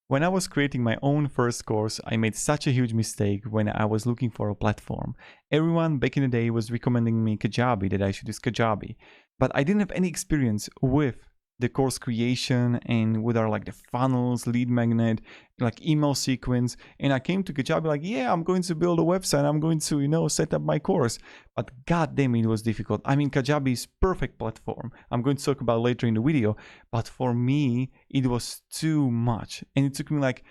When I was creating my own first course, I made such a huge mistake when I was looking for a platform. Everyone back in the day was recommending me Kajabi, that I should use Kajabi. But I didn't have any experience with the course creation and with our like the funnels, lead magnet, like email sequence. And I came to Kajabi like, yeah, I'm going to build a website. I'm going to, set up my course. But god damn, it was difficult. I mean, Kajabi is perfect platform. I'm going to talk about later in the video. But for me, it was too much. And it took me like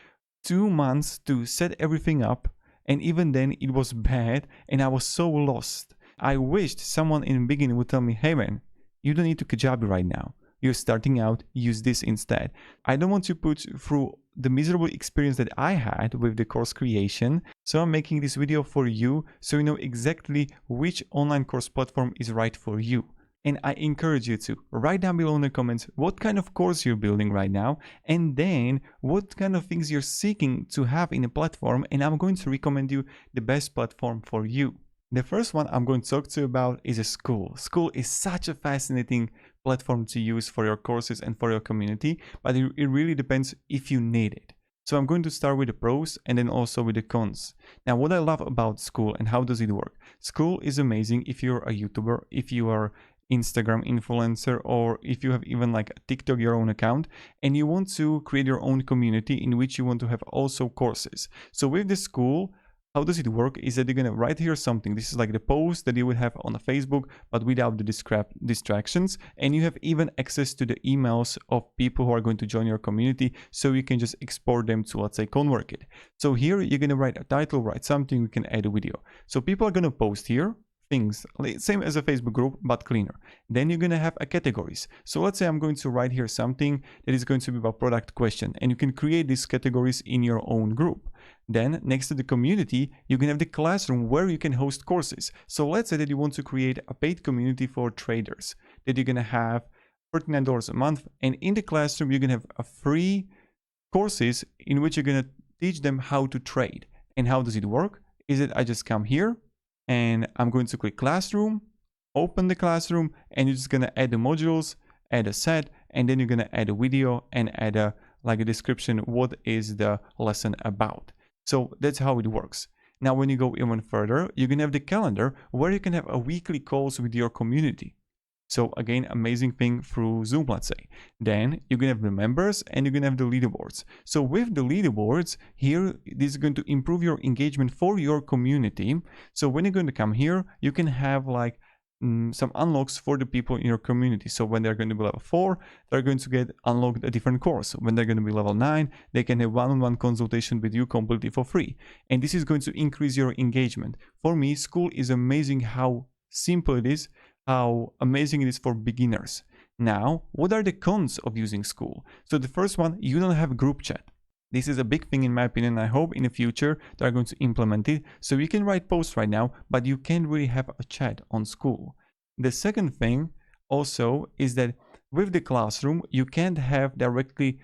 2 months to set everything up. And even then it was bad and I was so lost. I wished someone in the beginning would tell me, hey man, you don't need to Kajabi right now. You're starting out, use this instead. I don't want to put through the miserable experience that I had with the course creation. So I'm making this video for you so you know exactly which online course platform is right for you. And I encourage you to write down below in the comments what kind of course you're building right now, and then what kind of things you're seeking to have in a platform, and I'm going to recommend you the best platform for you. The first one I'm going to talk to you about is a Skool. Skool is such a fascinating platform to use for your courses and for your community, but it really depends if you need it. So I'm going to start with the pros and then also with the cons. Now, what I love about Skool and how does it work? Skool is amazing if you're a YouTuber, if you are Instagram influencer, or if you have even like a TikTok, your own account, and you want to create your own community in which you want to have also courses. So with the Skool, how does it work is that you're going to write here something. This is like the post that you would have on a Facebook, but without the distractions. And you have even access to the emails of people who are going to join your community. So you can just export them to, let's say, ConvertKit. So here you're going to write a title, write something, we can add a video. So people are going to post here things, same as a Facebook group, but cleaner. Then you're going to have a categories. So let's say I'm going to write here something that is going to be about product question, and you can create these categories in your own group. Then next to the community, you can have the classroom where you can host courses. So let's say that you want to create a paid community for traders, that you're going to have $39 a month. And in the classroom, you're going to have a free courses in which you're going to teach them how to trade. And how does it work? Is it I just come here and I'm going to click classroom, open the classroom, and you're just going to add the modules, add a set, and then you're going to add a video and add a description. What is the lesson about? So that's how it works. Now, when you go even further, you can have the calendar where you can have a weekly calls with your community. So again, amazing thing through Zoom, let's say. Then you're gonna have the members and you're gonna have the leaderboards. So with the leaderboards here, this is going to improve your engagement for your community. So when you're going to come here, you can have like some unlocks for the people in your community. So when they're going to be level 4, they're going to get unlocked a different course. When they're going to be level 9, they can have one-on-one consultation with you completely for free. And this is going to increase your engagement. For me, Skool is amazing how simple it is, how amazing it is for beginners. Now, what are the cons of using Skool? So the first one, you don't have group chat. This is a big thing in my opinion. I hope in the future they're going to implement it. So you can write posts right now, but you can't really have a chat on Skool. The second thing also is that with the classroom, you can't have directly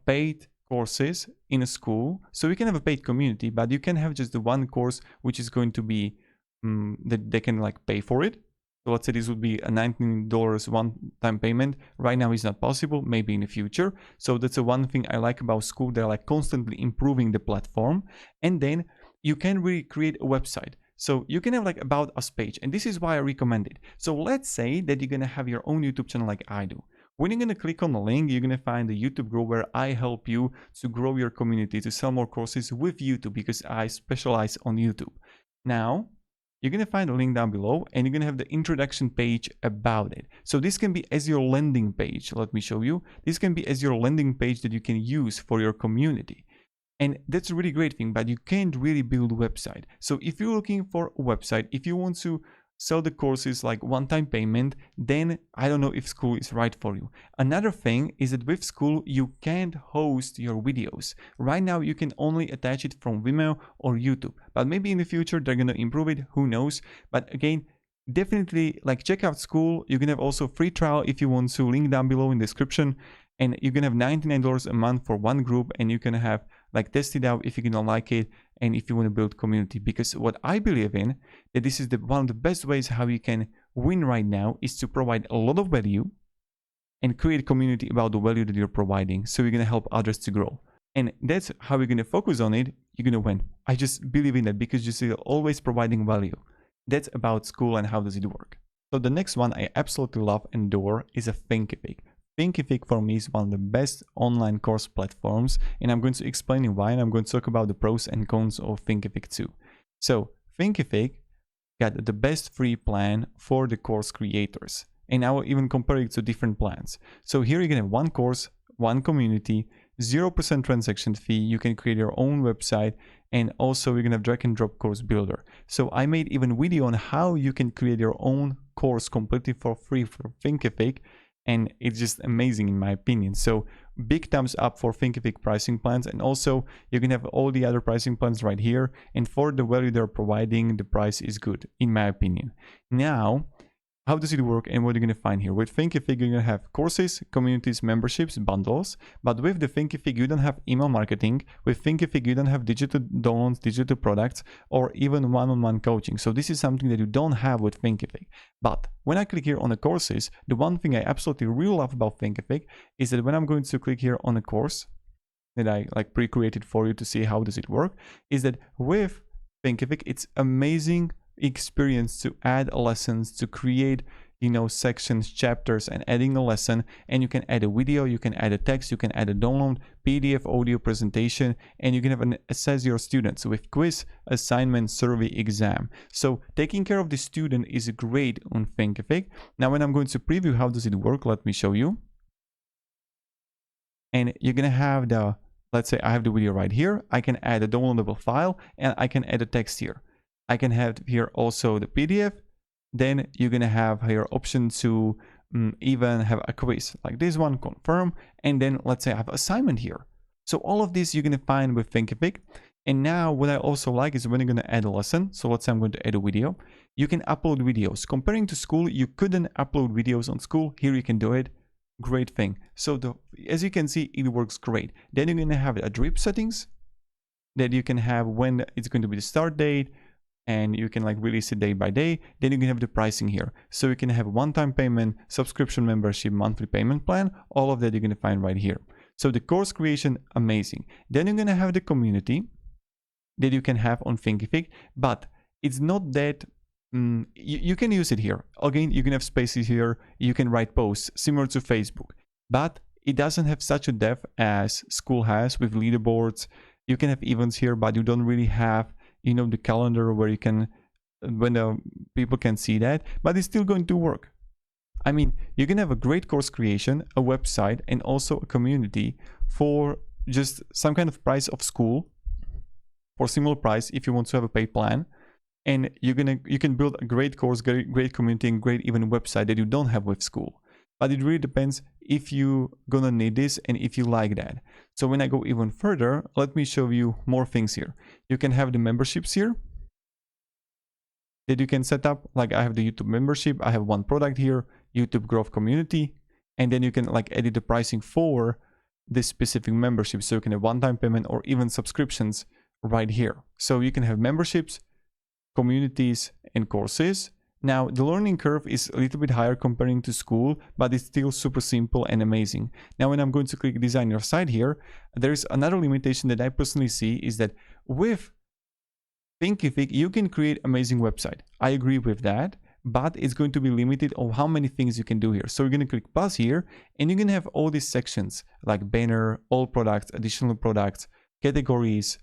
paid courses in a Skool. So you can have a paid community, but you can have just the one course, which is going to be that they can like pay for it. So let's say this would be a $19 one-time payment. Right now it's not possible, maybe in the future. So that's the one thing I like about Skool. They're like constantly improving the platform. And then you can really create a website. So you can have like about us page. And this is why I recommend it. So let's say that you're going to have your own YouTube channel like I do. When you're going to click on the link, you're going to find the YouTube group where I help you to grow your community, to sell more courses with YouTube, because I specialize on YouTube. Now, you're going to find a link down below and you're going to have the introduction page about it. So this can be as your landing page. Let me show you. This can be as your landing page that you can use for your community. And that's a really great thing, but you can't really build a website. So if you're looking for a website, if you want to sell the courses like one-time payment, then I don't know if Skool is right for you. Another thing is that with Skool, you can't host your videos. Right now, you can only attach it from Vimeo or YouTube, but maybe in the future, they're going to improve it. Who knows? But again, definitely like check out Skool. You can have also free trial if you want to, link down below in the description. And you can have $99 a month for one group, and you can have like test it out if you don't like it and if you want to build community. Because what I believe in, that this is one of the best ways how you can win right now, is to provide a lot of value and create a community about the value that you're providing, so you're going to help others to grow. And that's how you're going to focus on it. You're going to win. I just believe in that because you see always providing value. That's about Skool and how does it work. So the next one I absolutely love and adore is a Thinkific. Thinkific for me is one of the best online course platforms, and I'm going to explain why, and I'm going to talk about the pros and cons of Thinkific too. So Thinkific got the best free plan for the course creators, and I will even compare it to different plans. So here you can have one course, one community, 0% transaction fee, you can create your own website, and also you're gonna have drag and drop course builder. So I made even video on how you can create your own course completely for free for Thinkific, and it's just amazing in my opinion. So big thumbs up for Thinkific pricing plans, and also you can have all the other pricing plans right here, and for the value they're providing, the price is good in my opinion. Now, how does it work and what are you going to find here? With Thinkific, you're going to have courses, communities, memberships, bundles. But with the Thinkific, you don't have email marketing. With Thinkific, you don't have digital downloads, digital products, or even one-on-one coaching. So this is something that you don't have with Thinkific. But when I click here on the courses, the one thing I absolutely really love about Thinkific is that when I'm going to click here on a course that I like pre-created for you to see how does it work, is that with Thinkific, it's amazing experience to add lessons, to create sections, chapters, and adding a lesson. And you can add a video, you can add a text, you can add a download, PDF, audio presentation, and you can have assess your students with quiz, assignment, survey, exam. So taking care of the student is great on Thinkific. Now when I'm going to preview how does it work, let me show you. And you're gonna have the, let's say I have the video right here, I can add a downloadable file, and I can add a text here. I can have here also the PDF. Then you're going to have here option to even have a quiz like this one, confirm. And then let's say I have assignment here. So all of this you're going to find with Thinkific. And now what I also like is when you're going to add a lesson. So let's say I'm going to add a video. You can upload videos. Comparing to Skool, you couldn't upload videos on Skool. Here you can do it. Great thing. So as you can see, it works great. Then you're going to have a drip settings that you can have when it's going to be the start date, and you can like release it day by day. Then you can have the pricing here. So you can have one-time payment, subscription membership, monthly payment plan. All of that you're going to find right here. So the course creation, amazing. Then you're going to have the community that you can have on Thinkific, but it's not that you can use it here. Again, you can have spaces here. You can write posts similar to Facebook, but it doesn't have such a depth as Skool has with leaderboards. You can have events here, but you don't really have the calendar where you can, when the people can see that, but it's still going to work. I mean, you can have a great course creation, a website, and also a community for just some kind of price of Skool, for similar price if you want to have a paid plan. And you can build a great course, great community, and great even website that you don't have with Skool. But it really depends if you're gonna need this and if you like that. So when I go even further, let me show you more things here. You can have the memberships here that you can set up. Like I have the YouTube membership, I have one product here, YouTube growth community, and then you can like edit the pricing for this specific membership. So you can have one-time payment or even subscriptions right here. So you can have memberships, communities, and courses. Now, the learning curve is a little bit higher comparing to Skool, but it's still super simple and amazing. Now, when I'm going to click design your site here, there's another limitation that I personally see is that with Thinkific, you can create amazing website. I agree with that, but it's going to be limited on how many things you can do here. So you're going to click plus here, and you're going to have all these sections like banner, all products, additional products, categories,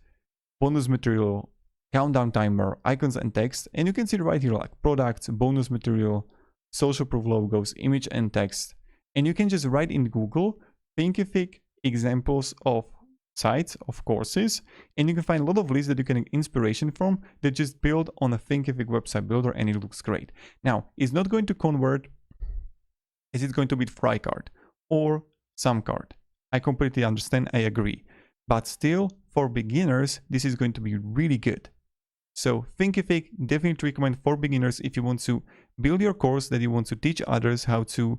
bonus material, countdown timer, icons and text, and you can see right here like products, bonus material, social proof logos, image and text, and you can just write in Google Thinkific examples of sites, of courses, and you can find a lot of lists that you can get inspiration from that just build on a Thinkific website builder, and it looks great. Now, it's not going to convert as it's going to be Fry card or some card. I completely understand, I agree, but still for beginners, this is going to be really good. So Thinkific, definitely recommend for beginners if you want to build your course that you want to teach others how to,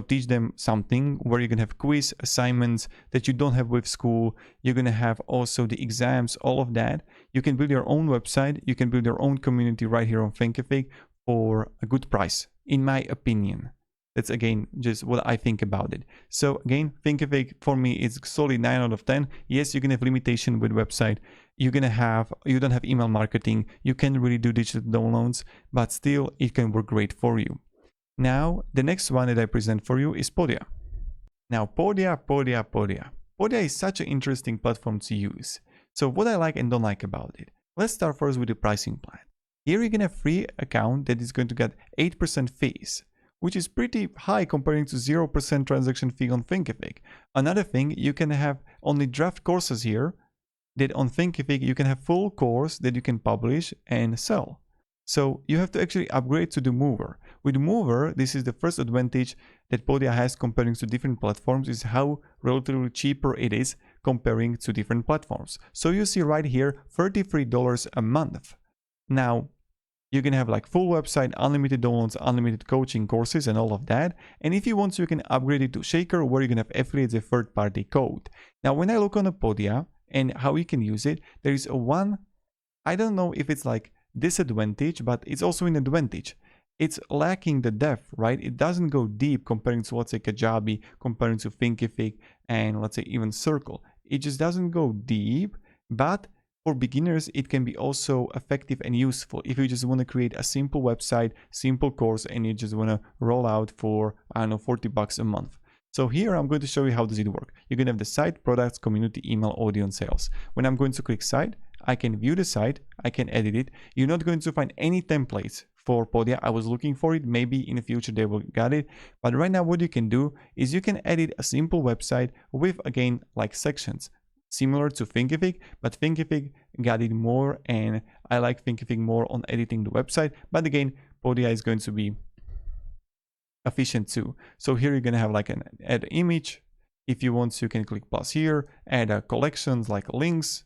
teach them something where you can have quiz, assignments that you don't have with Skool. You're going to have also the exams, all of that. You can build your own website. You can build your own community right here on Thinkific for a good price, in my opinion. That's again just what I think about it. So again, Thinkific for me is solid 9 out of 10. Yes, you can have limitation with website. You don't have email marketing. You can't really do digital downloads, but still it can work great for you. Now, the next one that I present for you is Podia. Now, Podia is such an interesting platform to use. So what I like and don't like about it. Let's start first with the pricing plan. Here you can have free account that is going to get 8% fees, which is pretty high comparing to 0% transaction fee on Thinkific. Another thing, you can have only draft courses here, that on Thinkific you can have full course that you can publish and sell. So you have to actually upgrade to the Mover. With Mover, this is the first advantage that Podia has comparing to different platforms, is how relatively cheaper it is comparing to different platforms. So you see right here, $33 a month. Now, you can have like full website, unlimited downloads, unlimited coaching courses and all of that. And if you want to, you can upgrade it to Shaker, where you can have affiliates a third-party code. Now, when I look on a Podia and how you can use it, there is a one, I don't know if it's like disadvantage, but it's also an advantage. It's lacking the depth, right? It doesn't go deep comparing to, let's say, Kajabi, comparing to Thinkific, and let's say even Circle. It just doesn't go deep, but for beginners, it can be also effective and useful if you just want to create a simple website, simple course, and you just want to roll out for, I don't know, $40 a month. So here I'm going to show you how does it work. You can have the site, products, community, email, audience, sales. When I'm going to click site, I can view the site, I can edit it. You're not going to find any templates for Podia. I was looking for it. Maybe in the future they will get it. But right now what you can do is you can edit a simple website with, again, like sections. Similar to Thinkific, but Thinkific got it more, and I like Thinkific more on editing the website. But again, Podia is going to be efficient too. So here you're going to have like an add image. If you want to, you can click plus here, add a collections like links,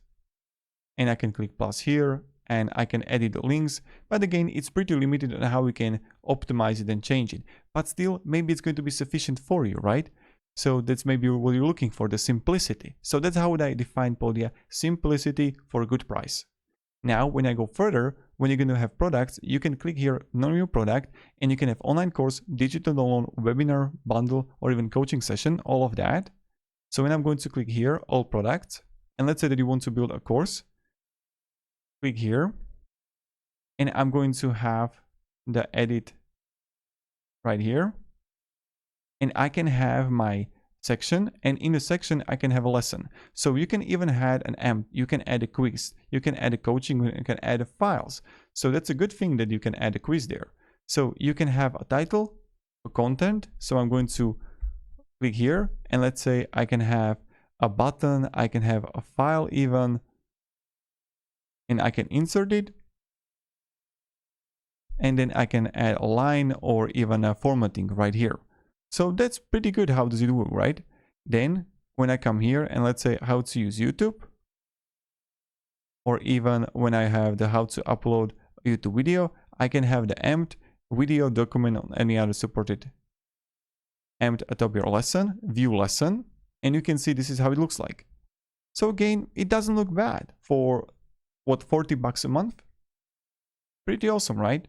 and I can click plus here and I can edit the links. But again, it's pretty limited on how we can optimize it and change it. But still, maybe it's going to be sufficient for you, right? So that's maybe what you're looking for, the simplicity. So that's how I define Podia, simplicity for a good price. Now, when I go further, when you're going to have products, you can click here, new product, and you can have online course, digital download, webinar, bundle, or even coaching session, all of that. So when I'm going to click here, all products, and let's say that you want to build a course, click here, and I'm going to have the edit right here. And I can have my section, and in the section I can have a lesson. So you can even add an AMP, you can add a quiz, you can add a coaching, you can add files. So that's a good thing that you can add a quiz there. So you can have a title, a content. So I'm going to click here, and let's say I can have a button, I can have a file even, and I can insert it. And then I can add a line or even a formatting right here. So that's pretty good. How does it work, right? Then when I come here and let's say how to use YouTube, or even when I have the how to upload YouTube video, I can have the empt video document on any other supported empt atop your lesson, view lesson, and you can see this is how it looks like. So again, it doesn't look bad for what, $40 a month? Pretty awesome, right?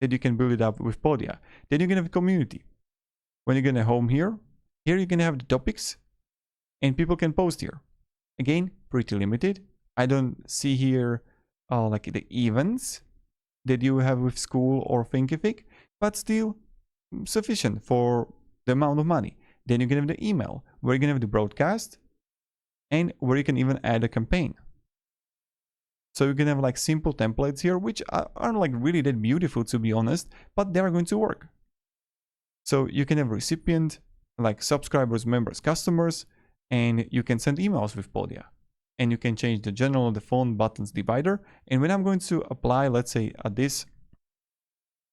That you can build it up with Podia. Then you can have a community. When you're gonna home here you can have the topics and people can post here. Again, pretty limited. I don't see here like the events that you have with Skool or Thinkific, but still sufficient for the amount of money. Then you can have the email, where you can have the broadcast, and where you can even add a campaign. So you can have like simple templates here, which aren't like really that beautiful to be honest, but they are going to work. So you can have recipient, like subscribers, members, customers, and you can send emails with Podia. And you can change the general, the font, buttons, divider. And when I'm going to apply, let's say this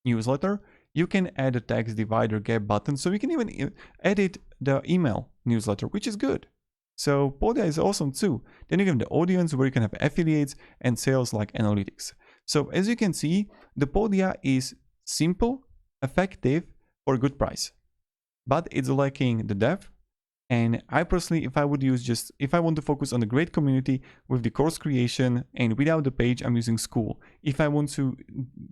newsletter, you can add a text divider, gap button. So you can even edit the email newsletter, which is good. So Podia is awesome too. Then you have the audience where you can have affiliates and sales like analytics. So as you can see, the Podia is simple, effective, for a good price, but it's lacking the depth. And I personally, if I would use if I want to focus on a great community with the course creation and without the page, I'm using Skool. If I want to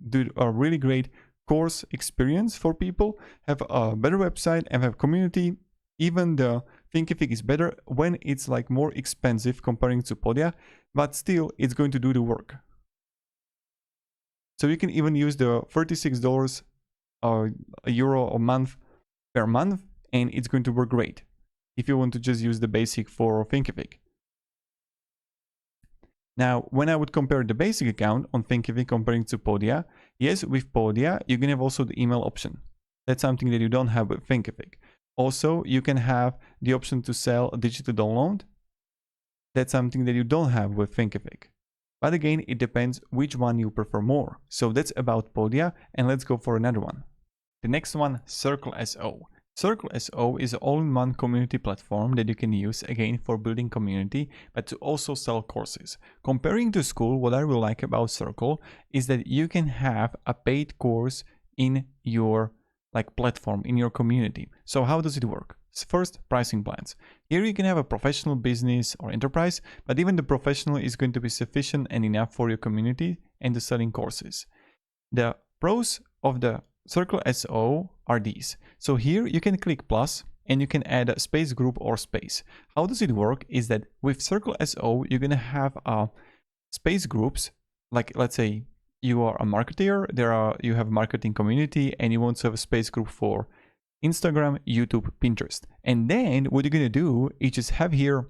do a really great course experience for people, have a better website, and have community. Even the Thinkific is better when it's like more expensive comparing to Podia, but still it's going to do the work. So you can even use the $36 euro a month per month, and it's going to work great if you want to just use the basic for Thinkific. Now, when I would compare the basic account on Thinkific comparing to Podia, yes, with Podia, you can have also the email option. That's something that you don't have with Thinkific. Also, you can have the option to sell a digital download. That's something that you don't have with Thinkific. But again, it depends which one you prefer more. So that's about Podia, and let's go for another one. The next one, Circle SO. Circle SO is an all-in-one community platform that you can use again for building community, but to also sell courses. Comparing to Skool, what I really like about Circle is that you can have a paid course in your platform, in your community. So how does it work? First, pricing plans. Here you can have a professional business or enterprise, but even the professional is going to be sufficient and enough for your community and the selling courses. The pros of the Circle SO are these. So here you can click plus and you can add a space group or space. How does it work is that with Circle SO, you're going to have space groups. Like let's say you are a marketer, you have a marketing community and you want to have a space group for Instagram, YouTube, Pinterest. And then what you're going to do is just have here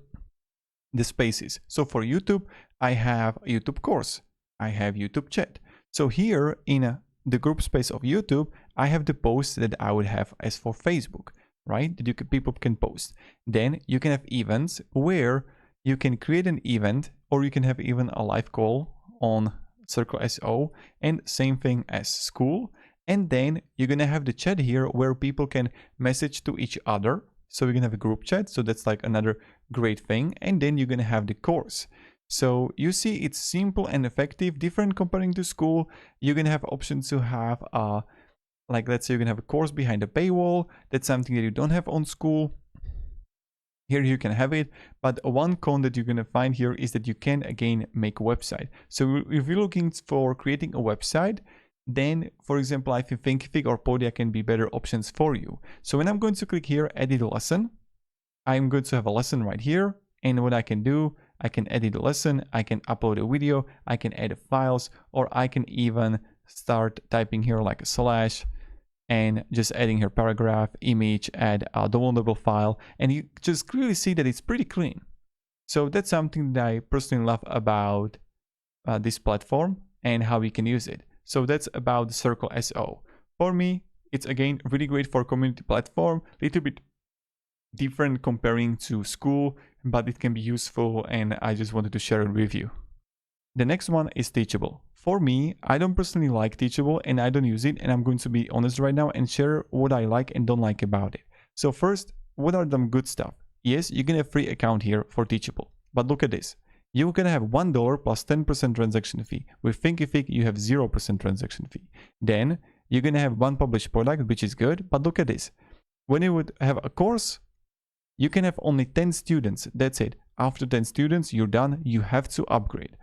the spaces. So for YouTube, I have a YouTube course. I have YouTube chat. So here in the group space of YouTube, I have the posts that I would have as for Facebook, right? That people can post. Then you can have events where you can create an event, or you can have even a live call on Circle SO, and same thing as Skool. And then you're gonna have the chat here where people can message to each other. So we're gonna have a group chat. So that's like another great thing. And then you're gonna have the course. So you see it's simple and effective, different comparing to Skool. You're going to have options to have, let's say you're going to have a course behind a paywall. That's something that you don't have on Skool. Here you can have it, but one con that you're going to find here is that you can again make a website. So if you're looking for creating a website, then for example, I think Thinkific or Podia can be better options for you. So when I'm going to click here, edit a lesson, I'm going to have a lesson right here. And what I can do, I can edit a lesson, I can upload a video, I can add files, or I can even start typing here like a slash and just adding here paragraph, image, add a downloadable file, and you just clearly see that it's pretty clean. So that's something that I personally love about this platform and how we can use it. So that's about the Circle SO. For me, it's again really great for community platform, little bit different comparing to Skool, but it can be useful and I just wanted to share it with you. The next one is Teachable. For me, I don't personally like Teachable and I don't use it, and I'm going to be honest right now and share what I like and don't like about it. So first, what are the good stuff? Yes, you can have free account here for Teachable, but look at this. You're gonna have $1 plus 10% transaction fee. With Thinkific, you have 0% transaction fee. Then you're gonna have one published product, which is good, but look at this. When you would have a course, you can have only 10 students. That's it. After 10 students, you're done. You have to upgrade.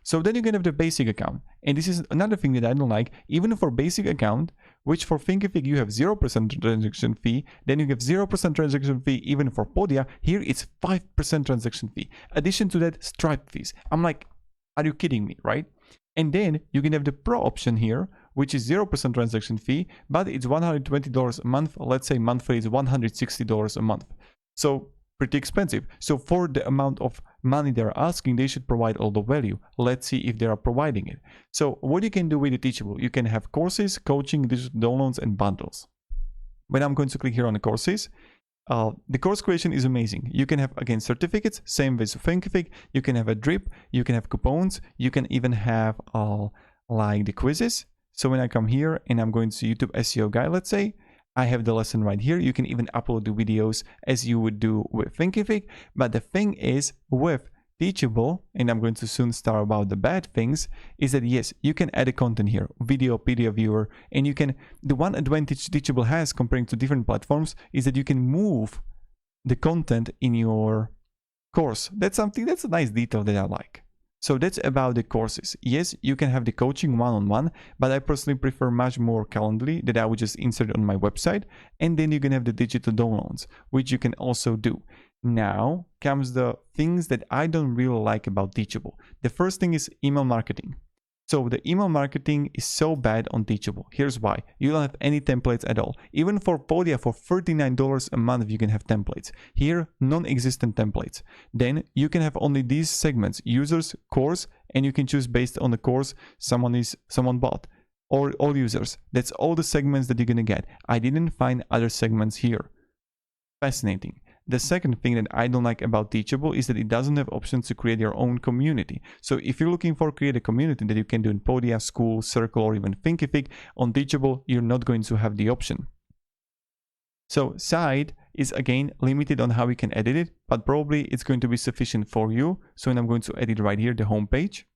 So then you can have the basic account. And this is another thing that I don't like. Even for basic account, which for Thinkific you have 0% transaction fee, then you have 0% transaction fee even for Podia. Here it's 5% transaction fee. Addition to that, Stripe fees. I'm like, are you kidding me, right? And then you can have the Pro option here, which is 0% transaction fee, but it's $120 a month. Let's say monthly is $160 a month. So pretty expensive. So for the amount of money they're asking, they should provide all the value. Let's see if they are providing it. So what you can do with the Teachable, you can have courses, coaching, digital downloads, and bundles. When I'm going to click here on the courses, the course creation is amazing. You can have, again, certificates, same with Thinkific. You can have a drip, you can have coupons, you can even have like the quizzes. So when I come here and I'm going to YouTube SEO guide, let's say, I have the lesson right here. You can even upload the videos as you would do with Thinkific. But the thing is with Teachable, and I'm going to soon start about the bad things, is that yes, you can add a content here, video, PDF viewer, and you can, the one advantage Teachable has comparing to different platforms is that you can move the content in your course. That's something, that's a nice detail that I like. So that's about the courses. Yes, you can have the coaching one-on-one, but I personally prefer much more Calendly that I would just insert on my website. And then you can have the digital downloads, which you can also do. Now comes the things that I don't really like about Teachable. The first thing is email marketing. So the email marketing is so bad on Teachable. Here's why. You don't have any templates at all. Even for Podia, for $39 a month, you can have templates. Here, non-existent templates. Then you can have only these segments: users, course, and you can choose based on the course someone bought, or all users. That's all the segments that you're gonna get. I didn't find other segments here. Fascinating. The second thing that I don't like about Teachable is that it doesn't have options to create your own community. So if you're looking for create a community that you can do in Podia, Skool, Circle, or even Thinkific, on Teachable, you're not going to have the option. So site is again limited on how we can edit it, but probably it's going to be sufficient for you. So I'm going to edit right here the home page.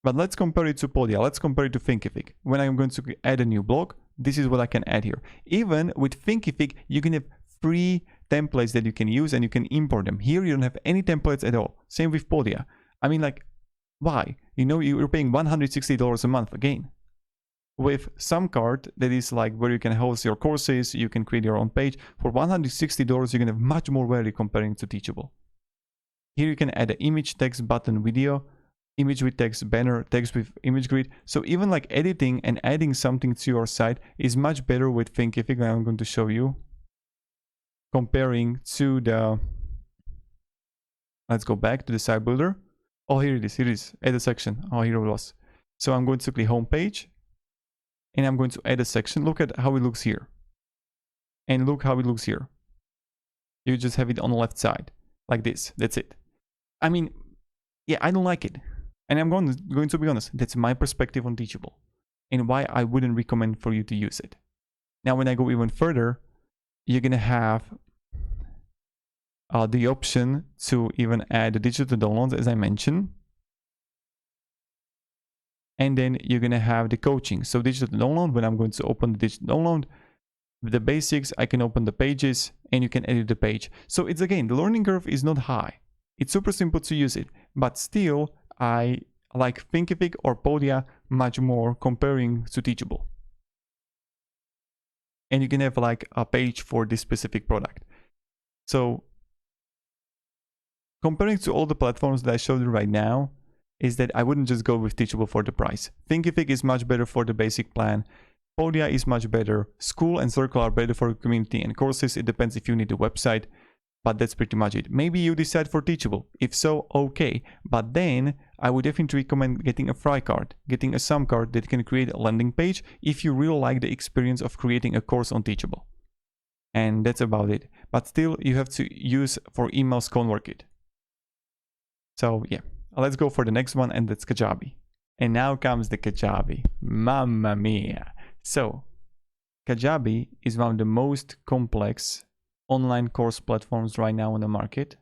But let's compare it to Podia. Let's compare it to Thinkific. When I'm going to add a new blog, this is what I can add here. Even with Thinkific, you can have free templates that you can use and you can import them. Here, you don't have any templates at all. Same with Podia. I mean, like, why? You know, you're paying $160 a month again. With some card that is like where you can host your courses, you can create your own page. For $160, you can have much more value comparing to Teachable. Here you can add an image, text, button, video, image with text, banner, text with image grid. So even like editing and adding something to your site is much better with Thinkific. I'm going to show you comparing to the, let's go back to the site builder. Oh, here it is, add a section. Oh, here it was. So I'm going to click home page and I'm going to add a section. Look at how it looks here. And look how it looks here. You just have it on the left side like this. That's it. I mean, yeah, I don't like it. And I'm going to be honest, that's my perspective on Teachable and why I wouldn't recommend for you to use it. Now, when I go even further, you're going to have the option to even add the digital downloads, as I mentioned. And then you're going to have the coaching. So digital download, when I'm going to open the digital download, the basics, I can open the pages and you can edit the page. So it's again, the learning curve is not high. It's super simple to use it, but still I like Thinkific or Podia much more comparing to Teachable. And you can have like a page for this specific product. So comparing to all the platforms that I showed you right now is that I wouldn't just go with Teachable for the price. Thinkific is much better for the basic plan. Podia is much better. Skool and Circle are better for community and courses. It depends if you need a website. But that's pretty much it. Maybe you decide for Teachable. If so, okay. But then I would definitely recommend getting a fry card, getting a sum card that can create a landing page if you really like the experience of creating a course on Teachable. And that's about it. But still, you have to use for emails ConvertKit. So yeah, let's go for the next one, and that's Kajabi. And now comes the Kajabi. Mamma mia. So Kajabi is one of the most complex online course platforms right now on the market.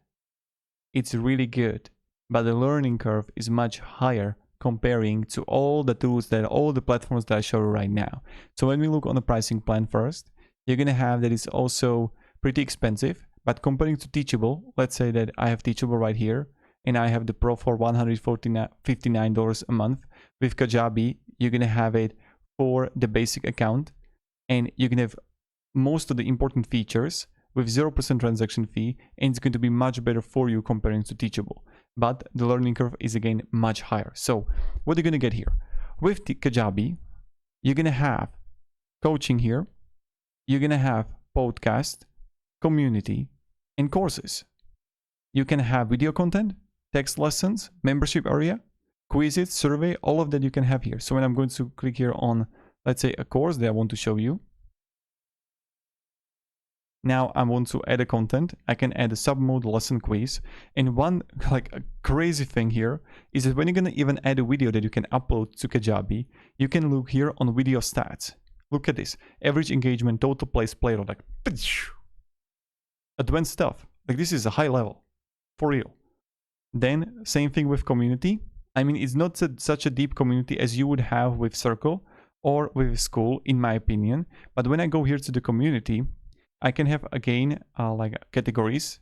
It's really good, but the learning curve is much higher comparing to all the tools all the platforms that I show you right now. So when we look on the pricing plan first, you're gonna have that it's also pretty expensive, but comparing to Teachable, let's say that I have Teachable right here and I have the Pro for $159 a month. With Kajabi, you're gonna have it for the basic account and you can have most of the important features with 0% transaction fee, and it's going to be much better for you comparing to Teachable. But the learning curve is again much higher. So what are you going to get here? With Kajabi, you're going to have coaching here, you're going to have podcast, community, and courses. You can have video content, text lessons, membership area, quizzes, survey, all of that you can have here. So when I'm going to click here on, let's say, a course that I want to show you, now I want to add a content. I can add a sub-mode lesson quiz. And one like a crazy thing here is that when you're gonna even add a video that you can upload to Kajabi, you can look here on video stats. Look at this. Average engagement, total plays played, like advanced stuff. Like this is a high level, for real. Then same thing with community. I mean, it's not such a deep community as you would have with Circle or with Skool, in my opinion. But when I go here to the community, I can have again like categories.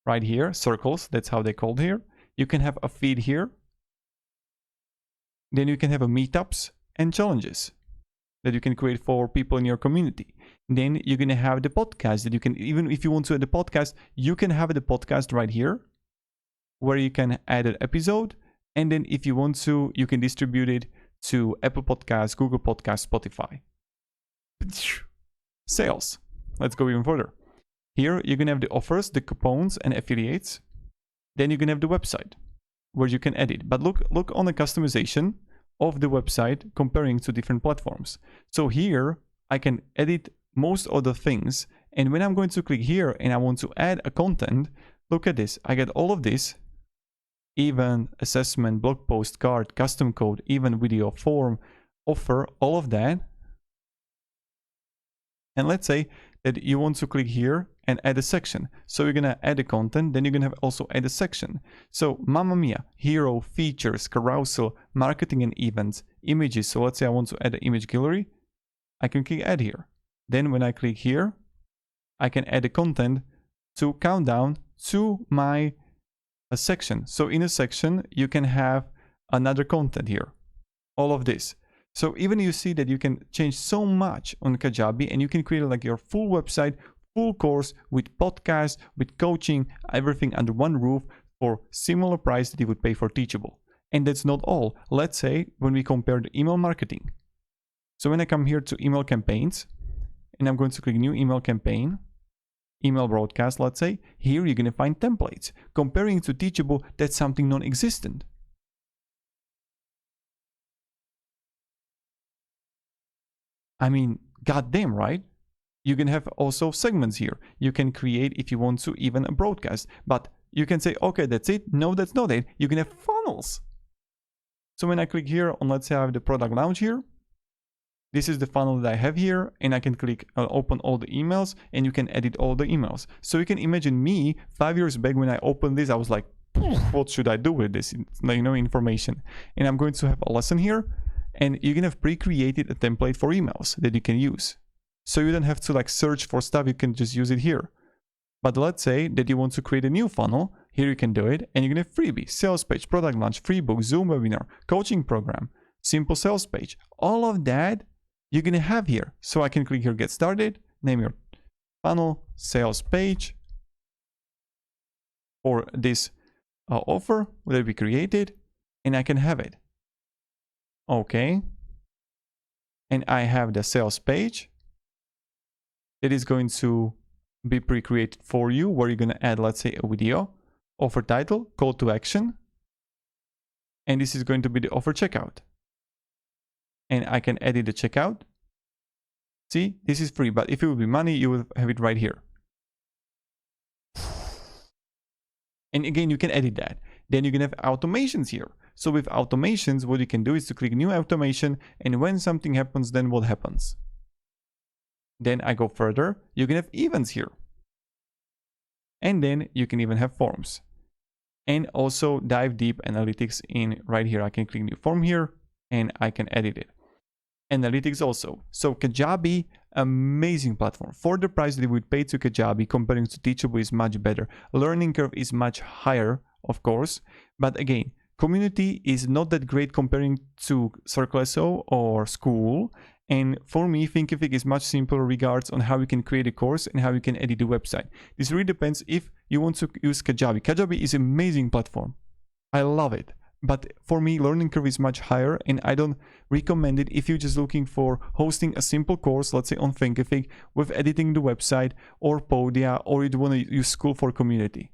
right here, circles, that's how they called here. You can have a feed here. Then you can have a meetups and challenges that you can create for people in your community. Then you're gonna have the podcast that you can, even if you want to add the podcast, you can have the podcast right here where you can add an episode. And then if you want to, you can distribute it to Apple Podcasts, Google Podcasts, Spotify. Sales. Let's go even further. Here you're gonna have the offers, the coupons and affiliates. Then you're gonna have the website where you can edit. But look on the customization of the website comparing to different platforms. So here I can edit most of the things. And when I'm going to click here and I want to add a content, look at this. I get all of this, event, assessment, blog post, card, custom code, event, video, form, offer, all of that. And let's say that you want to click here and add a section. So you're gonna add the content, then you're gonna have also add a section. So Mamma Mia, hero, features, carousel, marketing and events, images. So let's say I want to add an image gallery. I can click add here. Then when I click here, I can add the content to countdown to my section. So in a section, you can have another content here, all of this. So even you see that you can change so much on Kajabi and you can create like your full website, full course with podcast, with coaching, everything under one roof for similar price that you would pay for Teachable. And that's not all. Let's say when we compare the email marketing. So when I come here to email campaigns and I'm going to click new email campaign, email broadcast, let's say, here you're going to find templates. Comparing to Teachable, that's something non-existent. I mean, goddamn, right? You can have also segments here. You can create, if you want to, even a broadcast. But you can say, okay, that's it. No, that's not it. You can have funnels. So when I click here on, let's say I have the product launch here. This is the funnel that I have here. And I can click open all the emails and you can edit all the emails. So you can imagine me 5 years back when I opened this, I was like, what should I do with this, information? And I'm going to have a lesson here. And you can have pre-created a template for emails that you can use. So you don't have to like search for stuff, you can just use it here. But let's say that you want to create a new funnel, here you can do it, and you can have freebie, sales page, product launch, free book, Zoom webinar, coaching program, simple sales page. All of that you're gonna have here. So I can click here, get started, name your funnel, sales page for this offer that we created, and I can have it. Okay, and I have the sales page that is going to be pre-created for you, where you're going to add, let's say, a video, offer title, call to action, and this is going to be the offer checkout. And I can edit the checkout. See, this is free, but if it would be money, you will have it right here. And again, you can edit that. Then you can have automations here. So with automations, what you can do is to click new automation, and when something happens, then what happens? Then I go further, you can have events here. And then you can even have forms. And also dive deep analytics in right here. I can click new form here and I can edit it. Analytics also. So Kajabi, amazing platform. For the price that you would pay to Kajabi, comparing to Teachable is much better. Learning curve is much higher, of course. But again, community is not that great comparing to Circle or Skool. And for me, Thinkific is much simpler regards on how you can create a course and how you can edit the website. This really depends if you want to use Kajabi. Kajabi is an amazing platform. I love it. But for me, learning curve is much higher, and I don't recommend it if you're just looking for hosting a simple course, let's say on Thinkific, with editing the website or Podia, or you want to use Skool for community.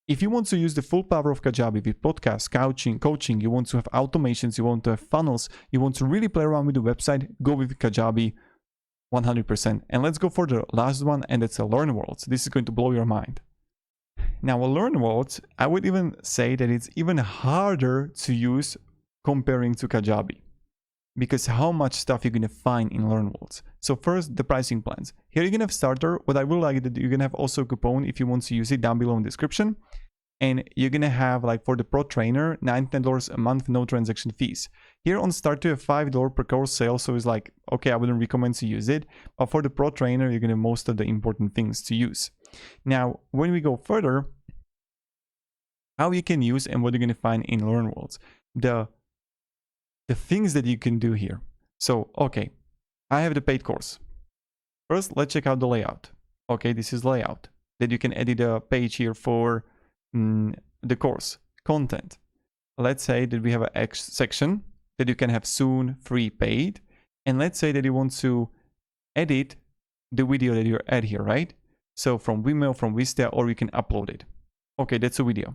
If you want to use the full power of Kajabi with podcasts, coaching, you want to have automations, you want to have funnels, you want to really play around with the website, go with Kajabi 100%. And let's go for the last one, and that's a LearnWorlds. This is going to blow your mind. Now, a LearnWorlds, I would even say that it's even harder to use comparing to Kajabi, because how much stuff you're going to find in LearnWorlds. So first, the pricing plans. Here you're going to have starter. What I will like that you're going to have also a coupon if you want to use it down below in the description. And you're going to have, like, for the pro trainer, $19 a month, no transaction fees. Here on starter, you have $5 per course sale. So it's like, okay, I wouldn't recommend to use it. But for the pro trainer, you're going to have most of the important things to use. Now, when we go further, how you can use and what you're going to find in LearnWorlds. The things that you can do here. So, okay, I have the paid course. First, let's check out the layout. Okay, this is layout. Then you can edit a page here for the course content. Let's say that we have a X section that you can have soon, free, paid. And let's say that you want to edit the video that you add here, right? So from Vimeo, from Vista, or you can upload it. Okay, that's a video.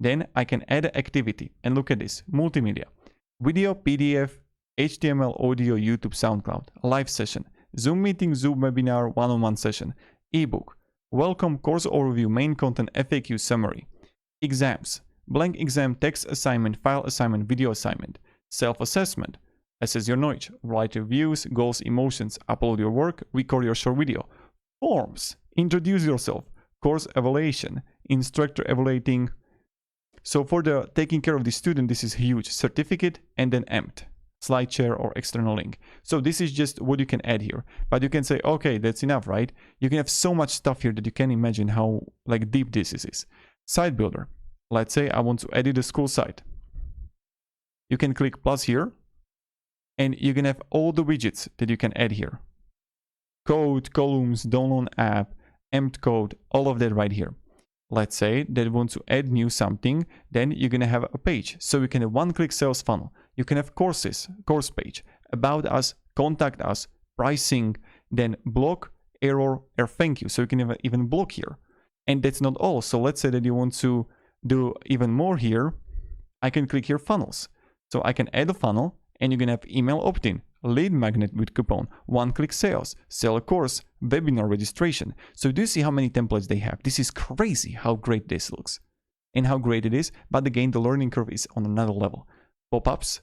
Then I can add an activity. And look at this, multimedia. Video, PDF, HTML, audio, YouTube, SoundCloud, live session, Zoom meeting, Zoom webinar, one-on-one session, ebook, welcome, course overview, main content, FAQ, summary, exams, blank exam, text assignment, file assignment, video assignment, self-assessment, assess your knowledge, write reviews, goals, emotions, upload your work, record your short video, forms, introduce yourself, course evaluation, instructor evaluating. So for the taking care of the student, this is huge. Certificate and then empt, slide share or external link. So this is just what you can add here. But you can say, okay, that's enough, right? You can have so much stuff here that you can imagine how like deep this is. Site builder. Let's say I want to edit a school site. You can click plus here and you can have all the widgets that you can add here. Code, columns, download app, empt code, all of that right here. Let's say that you want to add new something, then you're going to have a page. So you can have one-click sales funnel. You can have courses, course page, about us, contact us, pricing, then blog, error, or thank you. So you can have even blog here. And that's not all. So let's say that you want to do even more here. I can click here funnels. So I can add a funnel and you can have email opt-in, lead magnet with coupon, one-click sales, sell a course, webinar registration. So do you see how many templates they have? This is crazy how great this looks and how great it is. But again, the learning curve is on another level. Pop-ups,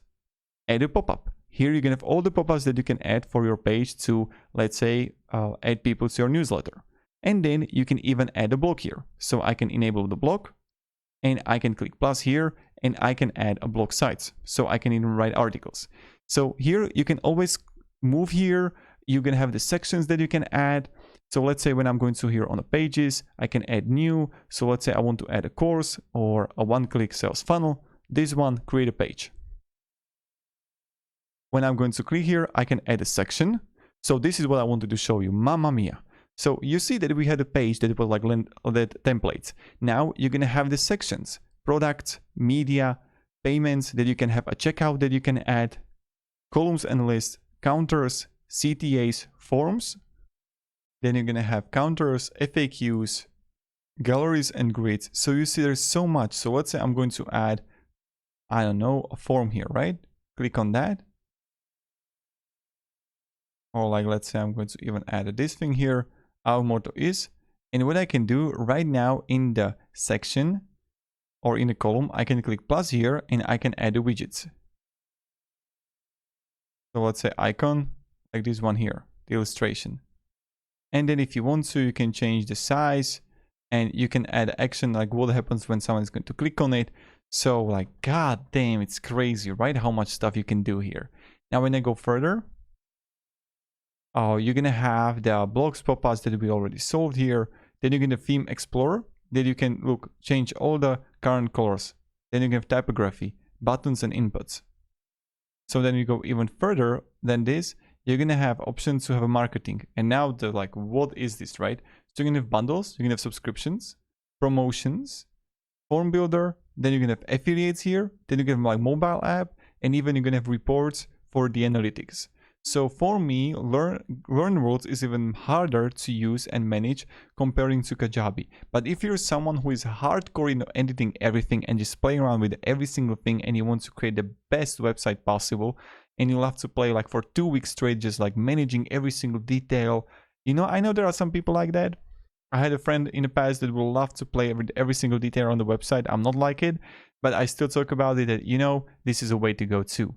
add a pop-up. Here you can have all the pop-ups that you can add for your page to, let's say, add people to your newsletter. And then you can even add a blog here. So I can enable the blog and I can click plus here and I can add a blog sites. So I can even write articles. So here you can always move here. You can have the sections that you can add. So let's say when I'm going to here on the pages, I can add new. So let's say I want to add a course or a one-click sales funnel. This one, create a page. When I'm going to click here, I can add a section. So this is what I wanted to show you. Mamma mia. So you see that we had a page that was like that templates. Now you're going to have the sections, products, media, payments that you can have a checkout that you can add, columns and lists, counters, CTAs, forms. Then you're going to have counters, FAQs, galleries and grids. So you see there's so much. So let's say I'm going to add, I don't know, a form here, right? Click on that. Or like, let's say I'm going to even add this thing here. Our motto is, and what I can do right now in the section or in the column, I can click plus here and I can add the widgets. So let's say icon, like this one here, the illustration. And then if you want to, you can change the size and you can add action, like what happens when someone is going to click on it. So like, god damn, it's crazy, right? How much stuff you can do here. Now, when I go further, you're going to have the blogs pop-ups that we already solved here. Then you're going to theme explorer. Then you can look, change all the current colors. Then you can have typography, buttons and inputs. So then you go even further than this, you're going to have options to have a marketing. And now the like, what is this, right? So you're going to have bundles, you're going to have subscriptions, promotions, form builder. Then you're going to have affiliates here. Then you can have like mobile app, and even you're going to have reports for the analytics. So for me, LearnWorlds is even harder to use and manage comparing to Kajabi. But if you're someone who is hardcore in editing everything and just playing around with every single thing and you want to create the best website possible and you love to play like for 2 weeks straight, just like managing every single detail. You know, I know there are some people like that. I had a friend in the past that will love to play every single detail on the website. I'm not like it, but I still talk about it that, you know, this is a way to go too.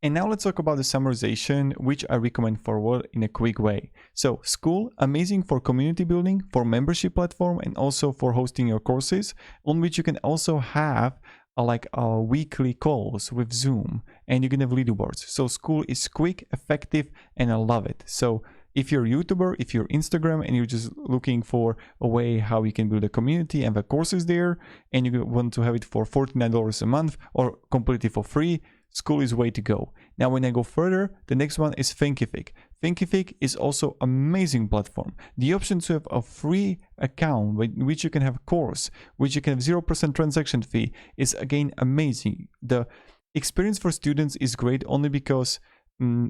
And now let's talk about the summarization, which I recommend forward in a quick way. So Skool, amazing for community building, for membership platform, and also for hosting your courses, on which you can also have weekly calls with Zoom, and you can have leaderboards. So Skool is quick, effective, and I love it. So if you're a YouTuber, if you're Instagram, and you're just looking for a way how you can build a community and the courses there, and you want to have it for $49 a month or completely for free, Skool is the way to go. Now, when I go further, the next one is Thinkific. Thinkific is also an amazing platform. The option to have a free account with which you can have a course, which you can have 0% transaction fee, is again amazing. The experience for students is great only because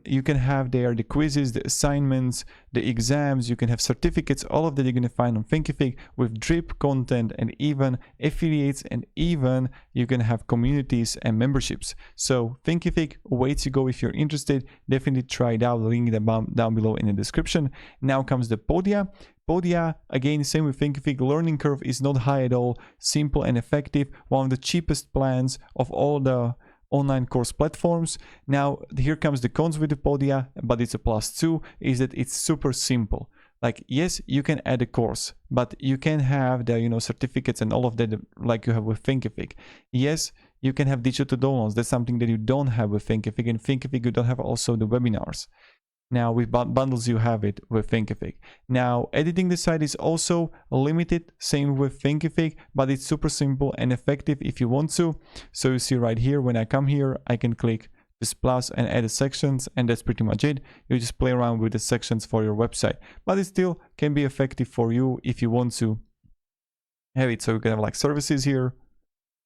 you can have there the quizzes, the assignments, the exams, you can have certificates, all of that you're going to find on Thinkific with drip content and even affiliates, and even you can have communities and memberships. So Thinkific, way to go if you're interested. Definitely try it out, link down below in the description. Now comes the Podia. Podia, again, same with Thinkific, learning curve is not high at all, simple and effective, one of the cheapest plans of all the online course platforms. Now, here comes the cons with the Podia, but it's a plus too, is that it's super simple. Like, yes, you can add a course, but you can have the, certificates and all of that like you have with Thinkific. Yes, you can have digital downloads. That's something that you don't have with Thinkific. And Thinkific, you don't have also the webinars. Now with bundles you have it with Thinkific. Now editing the site is also limited, same with Thinkific, but it's super simple and effective if you want to. So you see right here, when I come here, I can click this plus and add the sections, and that's pretty much it. You just play around with the sections for your website, but it still can be effective for you if you want to have it. So you can have like services here,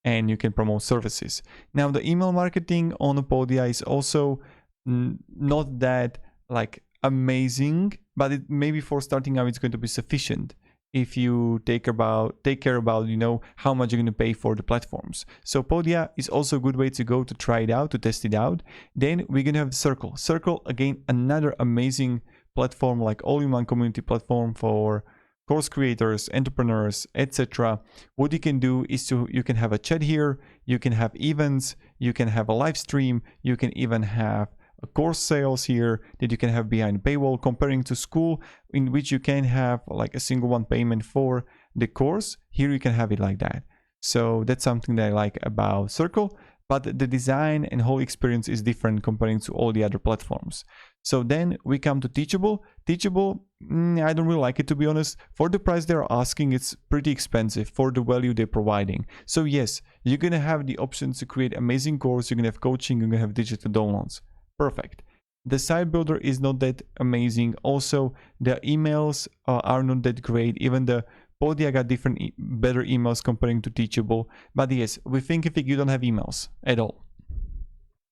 and you can promote services. Now the email marketing on Podia is also not that like amazing, but it maybe for starting out it's going to be sufficient if you take care about how much you're going to pay for the platforms. So Podia is also a good way to go to try it out, to test it out. Then we're going to have Skool. Skool, again, another amazing platform, like all-in-one community platform for course creators, entrepreneurs, etc. What you can do is you can have a chat here, you can have events, you can have a live stream, you can even have course sales here that you can have behind paywall, comparing to Skool, in which you can have like a single one payment for the course. Here you can have it like that. So that's something that I like about Skool, but the design and whole experience is different comparing to all the other platforms. So then we come to Teachable. Teachable, I don't really like it, to be honest. For the price they're asking, it's pretty expensive for the value they're providing. So yes, you're gonna have the option to create amazing course, you're gonna have coaching, you're gonna have digital downloads. Perfect. The site builder is not that amazing. Also, the emails are not that great. Even the Podia got different, better emails comparing to Teachable. But yes, with Thinkific, you don't have emails at all,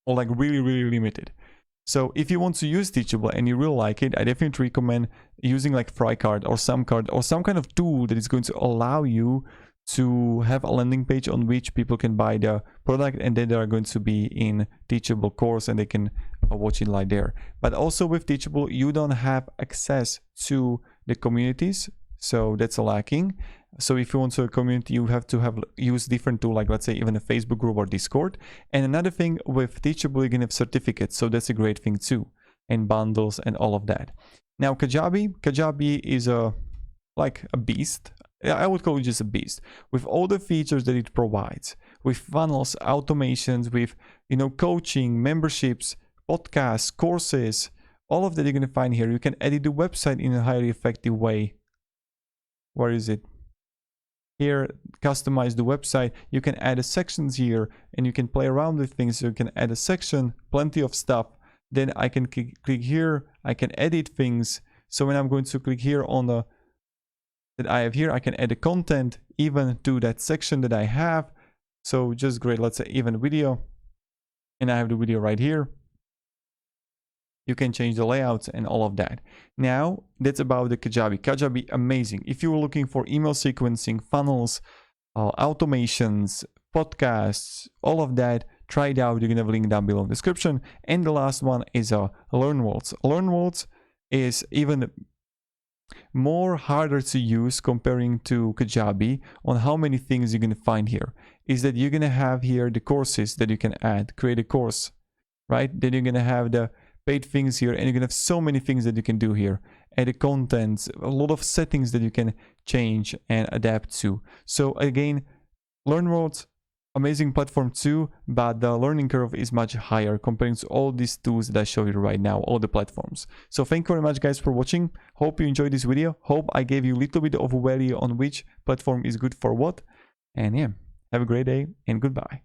or like really, really limited. So if you want to use Teachable and you really like it, I definitely recommend using like FryCard or SumCard or some kind of tool that is going to allow you to have a landing page on which people can buy the product, and then they are going to be in Teachable course and they can watch it live there. But also with Teachable, you don't have access to the communities, so that's lacking. So if you want to a community, you have to use different tool, like let's say even a Facebook group or Discord. And another thing with Teachable, you can have certificates, so that's a great thing too, and bundles and all of that. Now Kajabi is like a beast. I would call it just a beast, with all the features that it provides, with funnels, automations, with coaching, memberships, podcasts, courses, all of that you're going to find here. You can edit the website in a highly effective way. Where is it? Here, customize the website. You can add a sections here, and you can play around with things. So you can add a section, plenty of stuff. Then I can click here. I can edit things. So when I'm going to click here on the that I have here, I can add the content even to that section that I have. So just great. Let's say even video, and I have the video right here. You can change the layouts and all of that. Now that's about the Kajabi. Kajabi, amazing. If you're looking for email sequencing, funnels, automations, podcasts, all of that, try it out. You're gonna have a link down below in the description. And the last one is LearnWorlds. LearnWorlds is even more harder to use comparing to Kajabi on how many things you're going to find here. Is that you're going to have here the courses that you can add, create a course, right? Then you're going to have the paid things here, and you're going to have so many things that you can do here. Add the contents, a lot of settings that you can change and adapt to. So again, LearnWorlds, amazing platform too, but the learning curve is much higher comparing to all these tools that I show you right now, all the platforms. So thank you very much guys for watching. Hope you enjoyed this video. Hope I gave you a little bit of a value on which platform is good for what. And yeah, have a great day and goodbye.